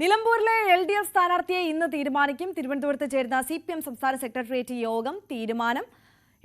നിലമ്പൂരിലെ LDF സ്ഥാനാർത്ഥിയെ ഇന്ന് തീരുമാനിക്കും. തിരുവനന്തപുരത്ത് ചേരുന്ന CPM സംസ്ഥാന സെക്രട്ടേറിയറ്റ് യോഗം തീരുമാനം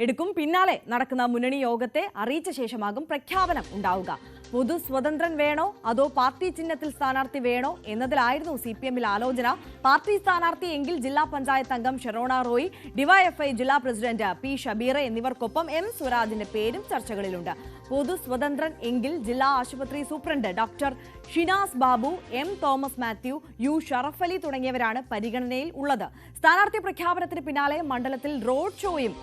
എടുക്കും. പിന്നാലെ നടക്കുന്ന മുന്നണി യോഗത്തെ അറിയിച്ച ശേഷമാകും പ്രഖ്യാപനം ഉണ്ടാവുക. പൊതു സ്വതന്ത്രൻ വേണോ അതോ പാർട്ടി ചിഹ്നത്തിൽ സ്ഥാനാർത്ഥി വേണോ എന്നതിലായിരുന്നു CPMൽ ആലോചന. പാർട്ടി സ്ഥാനാർത്ഥി എങ്കിൽ ജില്ലാ പഞ്ചായത്ത് അംഗം ഷെറോണ റോയി, DYFI ജില്ലാ പ്രസിഡന്റ് P ഷബീർ എന്നിവർക്കൊപ്പം M സ്വരാജിന്റെ പേരും ചർച്ചകളിലുണ്ട്. പൊതു സ്വതന്ത്രൻ എങ്കിൽ ജില്ലാ ആശുപത്രി superintendent doctor Shinas Babu, M Thomas Mathew, U Sharaf Ali തുടങ്ങിയവരാണ് പരിഗണനയിൽ ഉള്ളത്. സ്ഥാനാർത്ഥി പ്രഖ്യാപനത്തിന് പിന്നാലെ മണ്ഡലത്തിൽ റോഡ് ഷോയും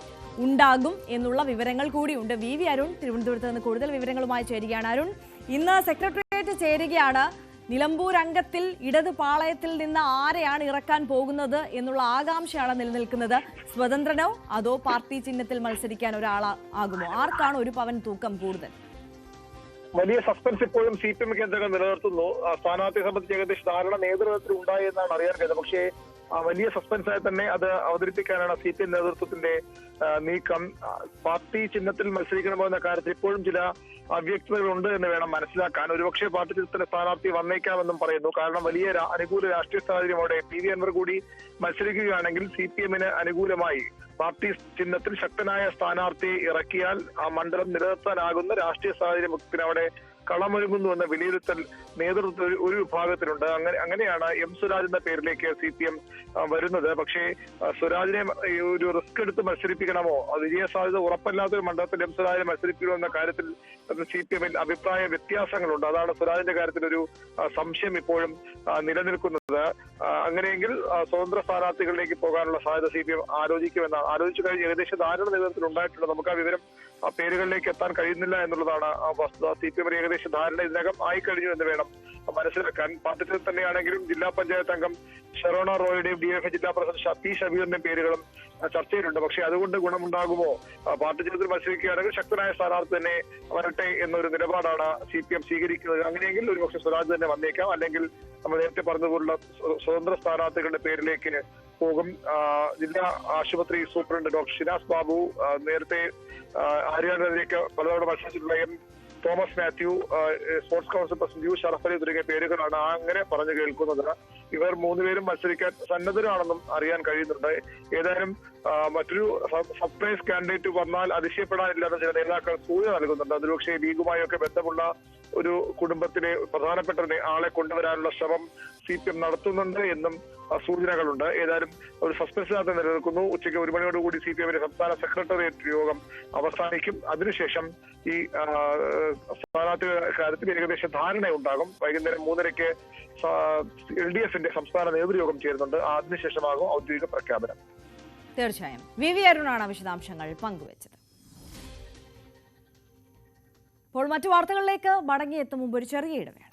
ഉണ്ടാകും എന്നുള്ള വിവരങ്ങൾ കൂടിയുണ്ട്. VV അരുൺ തിരുവനന്തപുരത്ത് നിന്ന് കൂടുതൽ വിവരങ്ങളുമായി ചേരുകയാണ്. അരുൺ, ഇന്ന് സെക്രട്ടേറിയറ്റ് ചേരുകയാണ്. നിലമ്പൂർ അംഗത്തിൽ ഇടത് പാളയത്തിൽ നിന്ന് ആരെയാണ് ഇറക്കാൻ പോകുന്നത് എന്നുള്ള ആകാംക്ഷയാണ് നിലനിൽക്കുന്നത്. സ്വതന്ത്രനോ അതോ പാർട്ടി ചിഹ്നത്തിൽ മത്സരിക്കാൻ ഒരാളാകുമോ? ആർക്കാണ് ഒരു പവൻ തൂക്കം കൂടുതൽ? വലിയ സസ്പെൻസ് ഇപ്പോഴും CPM കേന്ദ്രങ്ങൾ നിലനിർത്തുന്നു. സ്ഥാനാർത്ഥിയെ സംബന്ധിച്ച് ഏകദേശം ധാരണ നേതൃത്വത്തിൽ ഉണ്ടായി എന്നാണ് അറിയാൻ കഴിയുന്നത്. പക്ഷേ വലിയ സസ്പെൻസായി തന്നെ അത് അവതരിപ്പിക്കാനാണ് CPM നേതൃത്വത്തിന്റെ നീക്കം. പാർട്ടി ചിഹ്നത്തിൽ മത്സരിക്കണമോ എന്ന കാര്യത്തിൽ ഇപ്പോഴും ചില അവ്യക്തതകളുണ്ട് എന്ന് വേണം മനസ്സിലാക്കാൻ. ഒരുപക്ഷെ പാർട്ടി ചിഹ്നത്തിലെ സ്ഥാനാർത്ഥി വന്നേക്കാമെന്നും പറയുന്നു. കാരണം വലിയ അനുകൂല രാഷ്ട്രീയ സാഹചര്യം അവിടെ PV അൻവർ കൂടി മത്സരിക്കുകയാണെങ്കിൽ CPMന് അനുകൂലമായി പാർട്ടി ചിഹ്നത്തിൽ ശക്തനായ സ്ഥാനാർത്ഥിയെ ഇറക്കിയാൽ ആ മണ്ഡലം നിലനിർത്താനാകുന്ന രാഷ്ട്രീയ സാഹചര്യം അവിടെ കളമൊരുങ്ങുന്നു എന്ന വിലയിരുത്തൽ നേതൃത്വത്തിൽ ഒരു വിഭാഗത്തിലുണ്ട്. അങ്ങനെയാണ് M സ്വരാജ് എന്ന പേരിലേക്ക് CPM വരുന്നത്. പക്ഷേ സ്വരാജിനെ ഒരു റിസ്ക് എടുത്ത് മത്സരിപ്പിക്കണമോ, വിജയ സാധ്യത ഉറപ്പല്ലാത്തൊരു മണ്ഡലത്തിൽ M സ്വരാജിനെ മത്സരിപ്പിക്കണോ എന്ന കാര്യത്തിൽ CPMൽ അഭിപ്രായ വ്യത്യാസങ്ങളുണ്ട്. അതാണ് സ്വരാജിന്റെ കാര്യത്തിൽ ഒരു സംശയം ഇപ്പോഴും നിലനിൽക്കുന്നത്. അങ്ങനെയെങ്കിൽ സ്വതന്ത്ര സ്ഥാനാർത്ഥികളിലേക്ക് പോകാനുള്ള സാധ്യത CPM ആലോചിച്ചു കഴിഞ്ഞ് ഏകദേശം ധാരണ നേതൃത്വത്തിൽ ഉണ്ടായിട്ടുണ്ട്. നമുക്ക് ആ വിവരം പേരുകളിലേക്ക് എത്താൻ കഴിയുന്നില്ല എന്നുള്ളതാണ് വസ്തുത. CPM ഏകദേശം ധാരണ ഇതിനകം ആയിക്കഴിഞ്ഞു എന്ന് വേണം മനസ്സിലാക്കാൻ. പാർട്ടിയിൽ തന്നെയാണെങ്കിലും ജില്ലാ പഞ്ചായത്ത് അംഗം ഷെറോണ റോയുടെയും DYFI ജില്ലാ പ്രസിഡന്റ് P ഷബീറിന്റെയും പേരുകളും ചർച്ചയിലുണ്ട്. പക്ഷേ അതുകൊണ്ട് ഗുണമുണ്ടാകുമോ? പാർട്ടി ചിഹ്നത്തിൽ മത്സരിക്കുകയാണെങ്കിൽ ശക്തനായ സ്ഥാനാർത്ഥി തന്നെ വരട്ടെ എന്നൊരു നിലപാടാണ് CPM സ്വീകരിക്കുന്നത്. അങ്ങനെയെങ്കിൽ ഒരുപക്ഷെ സ്വരാജ് തന്നെ വന്നേക്കാം. അല്ലെങ്കിൽ നമ്മൾ നേരത്തെ പറഞ്ഞതുപോലുള്ള സ്വതന്ത്ര സ്ഥാനാർത്ഥികളുടെ പേരിലേക്ക് പോകും. ജില്ലാ ആശുപത്രി സൂപ്രണ്ട് ഡോക്ടർ ഷിനാസ് ബാബു, നേരത്തെ ഹരിയാനയിലേക്ക് പലതവണ മത്സരിച്ചിട്ടുള്ള M Thomas Mathew, sports council president U Sharaf Ali തുടങ്ങിയ പേരുകളാണ് അങ്ങനെ പറഞ്ഞു കേൾക്കുന്നത്. ഇവർ മൂന്നുപേരും മത്സരിക്കാൻ സന്നദ്ധരാണെന്നും അറിയാൻ കഴിയുന്നുണ്ട്. ഏതായാലും മറ്റൊരു സർപ്രൈസ് കാൻഡിഡേറ്റ് വന്നാൽ അതിശയപ്പെടാനില്ലാത്ത ചില നേതാക്കൾ സൂചന നൽകുന്നുണ്ട്. അതിലൊക്കെ ലീഗുമായൊക്കെ ബന്ധമുള്ള ഒരു കുടുംബത്തിലെ പ്രധാനപ്പെട്ട ആളെ കൊണ്ടുവരാനുള്ള ശ്രമം CPM നടത്തുന്നുണ്ട് എന്നും സൂചനകളുണ്ട്. ഏതായാലും ഒരു സസ്പെൻസിനകത്ത് നിലനിൽക്കുന്നു. ഉച്ചയ്ക്ക് 1 മണിയോടുകൂടി CPMന്റെ സംസ്ഥാന സെക്രട്ടേറിയറ്റ് യോഗം അവസാനിക്കും. അതിനുശേഷം ഈ സ്ഥാനാർത്ഥികളുടെ കാര്യത്തിൽ ഏകദേശം ധാരണയുണ്ടാകും. വൈകുന്നേരം 3:30 LDFന്റെ സംസ്ഥാന നേതൃയോഗം ചേരുന്നുണ്ട്. അതിനുശേഷമാകും ഔദ്യോഗിക പ്രഖ്യാപനം. തീർച്ചയായും VV അരുണാണ് വിശദാംശങ്ങൾ പങ്കുവച്ചത്. ഇപ്പോൾ മറ്റു വാർത്തകളിലേക്ക് മടങ്ങിയെത്തും മുമ്പ് ഒരു ചെറിയ ഇടവേള.